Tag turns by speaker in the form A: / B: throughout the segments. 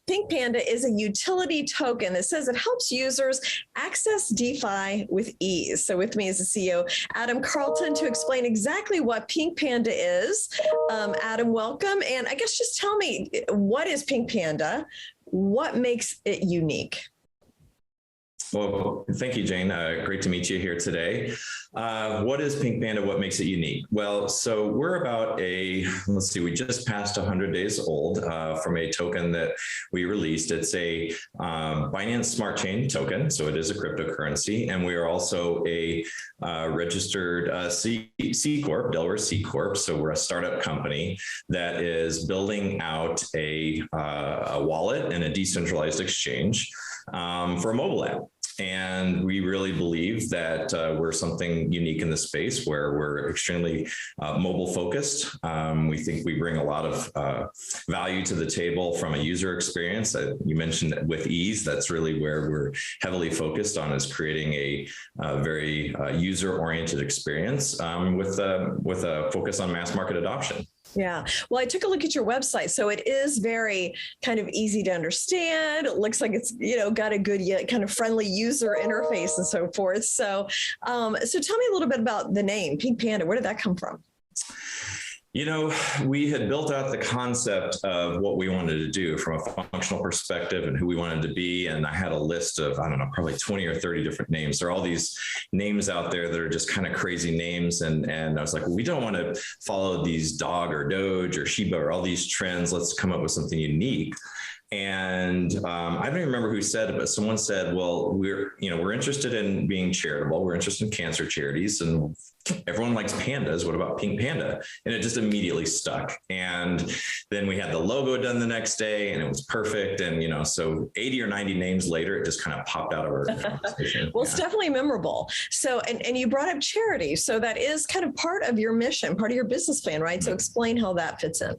A: Pink Panda is a utility token that says it helps users access DeFi with ease. So with me is the CEO, Adam Carlton, to explain exactly what Pink Panda is. Adam, welcome. And I guess just tell me, what is Pink Panda? What makes it unique?
B: Well, thank you, Jane. Great to meet you here today. What is Pink Panda? What makes it unique? Well, so we're about let's see, we just passed 100 days old from a token that we released. It's a Binance Smart Chain token, so it is a cryptocurrency. And we are also a registered C Corp, Delaware C Corp. So we're a startup company that is building out a wallet and a decentralized exchange for a mobile app. And we really believe that we're something unique in the space where we're extremely mobile focused. We think we bring a lot of value to the table from a user experience. You mentioned with ease, that's really where we're heavily focused on, is creating a very user-oriented experience with a focus on mass market adoption.
A: Yeah. Well, I took a look at your website. So it is very kind of easy to understand. It looks like it's, got a good yet kind of friendly user interface and so forth. So, so tell me a little bit about the name Pink Panda. Where did that come from?
B: We had built out the concept of what we wanted to do from a functional perspective and who we wanted to be. And I had a list of, I don't know, probably 20 or 30 different names. There are all these names out there that are just kind of crazy names. And I was like, well, we don't want to follow these Dog or Doge or Shiba or all these trends. Let's come up with something unique. And I don't even remember who said it, but someone said, well, we're interested in being charitable. We're interested in cancer charities, and everyone likes pandas. What about Pink Panda? And it just immediately stuck. And then we had the logo done the next day, and it was perfect. And, so 80 or 90 names later, it just kind of popped out of our conversation.
A: Well, it's definitely memorable. So, and you brought up charity. So that is kind of part of your mission, part of your business plan, right? Mm-hmm. So explain how that fits in.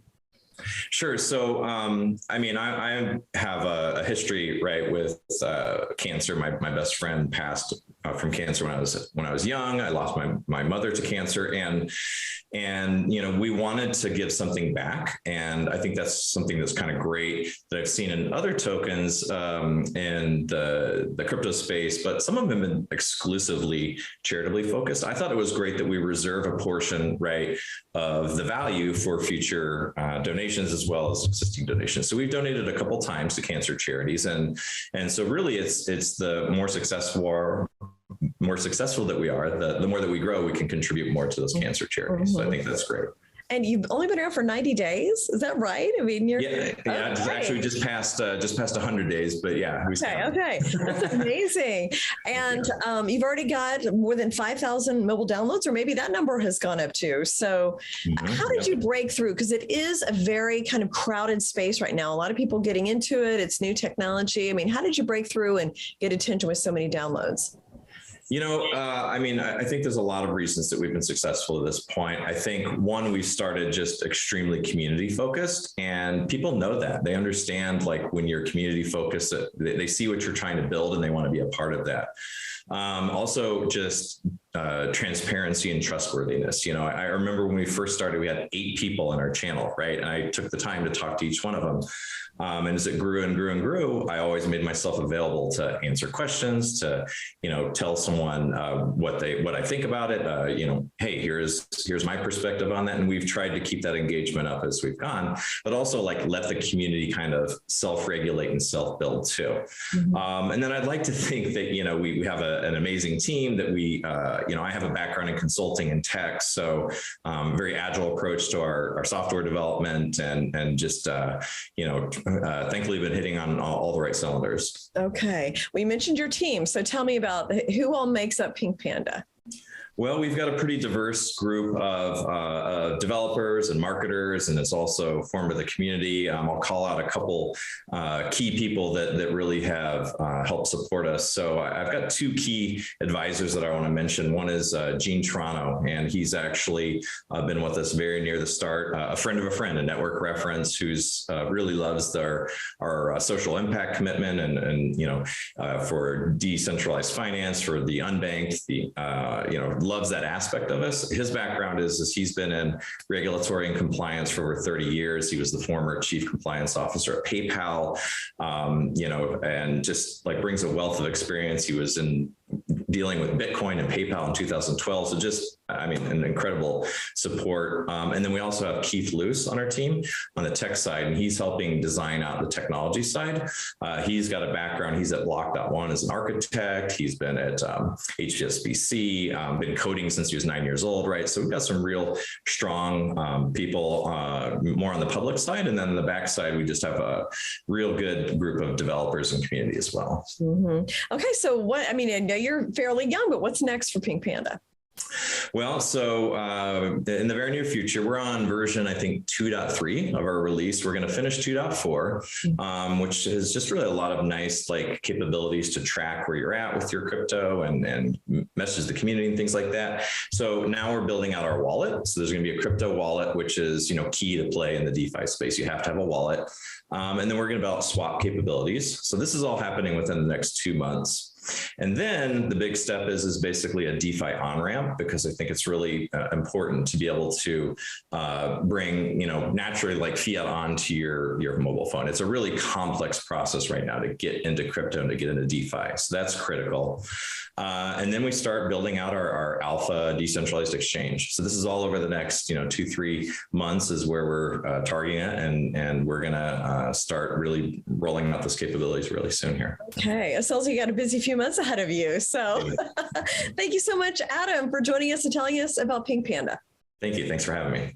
B: Sure. So, I have a history, right, with cancer. My best friend passed from cancer when I was young. I lost my mother to cancer, and we wanted to give something back. And I think that's something that's kind of great that I've seen in other tokens in the crypto space, but some of them have been exclusively charitably focused. I thought it was great that we reserve a portion, right, of the value for future donations as well as existing donations. So we've donated a couple times to cancer charities, and so really it's the more successful that we are, the more that we grow, we can contribute more to those cancer charities. Mm-hmm. So I think that's great.
A: And you've only been around for 90 days. Is that right? I mean,
B: actually just passed 100 days, but yeah.
A: Okay. That's amazing. And you've already got more than 5,000 mobile downloads, or maybe that number has gone up too. So how did you break through? Because it is a very kind of crowded space right now. A lot of people getting into it. It's new technology. I mean, how did you break through and get attention with so many downloads?
B: I think there's a lot of reasons that we've been successful at this point. I think one, we started just extremely community focused, and people know that. They understand, like, when you're community focused, they see what you're trying to build and they want to be a part of that. Also just transparency and trustworthiness. I remember when we first started, we had 8 people in our channel, right? And I took the time to talk to each one of them. And as it grew and grew and grew, I always made myself available to answer questions, to, tell someone what I think about it. Hey, here's my perspective on that. And we've tried to keep that engagement up as we've gone, but also let the community kind of self-regulate and self-build too. Mm-hmm. And then I'd like to think that, we have an amazing team that I have a background in consulting and tech. So very agile approach to our software development, and just, thankfully been hitting on all the right cylinders.
A: Okay. We mentioned your team. So tell me about who all makes up Pink Panda.
B: Well, we've got a pretty diverse group of developers and marketers, and it's also a form of the community. I'll call out a couple key people that really have helped support us. So I've got 2 key advisors that I want to mention. One is Gene Toronto, and he's actually been with us very near the start, a friend of a friend, a network reference, who's really loves our social impact commitment and for decentralized finance, for the unbanked, the loves that aspect of us. His background is he's been in regulatory and compliance for over 30 years. He was the former chief compliance officer at PayPal, and just like brings a wealth of experience. He was in dealing with Bitcoin and PayPal in 2012. So just, an incredible support. And then we also have Keith Luce on our team on the tech side, and he's helping design out the technology side. He's got a background. He's at Block.one as an architect. He's been at HSBC, been coding since he was 9 years old, right? So we've got some real strong people more on the public side. And then on the back side, we just have a real good group of developers and community as well.
A: Mm-hmm. Okay. So I know you're fairly young, but what's next for Pink Panda?
B: Well, so in the very near future, we're on version, I think, 2.3 of our release. We're going to finish 2.4, which is just really a lot of nice capabilities to track where you're at with your crypto and message the community and things like that. So now we're building out our wallet. So there's going to be a crypto wallet, which is key to play in the DeFi space. You have to have a wallet. And then we're going to build swap capabilities. So this is all happening within the next 2 months. And then the big step is basically a DeFi on-ramp, because I think it's really important to be able to bring, naturally like fiat onto your mobile phone. It's a really complex process right now to get into crypto and to get into DeFi. So that's critical. And then we start building out our alpha decentralized exchange. So this is all over the next, 2-3 months is where we're targeting it. And we're going to start really rolling out those capabilities really soon here.
A: Okay. It sounds like you got a busy few months ahead of you. So thank you so much, Adam, for joining us and telling us about Pink Panda.
B: Thank you. Thanks for having me.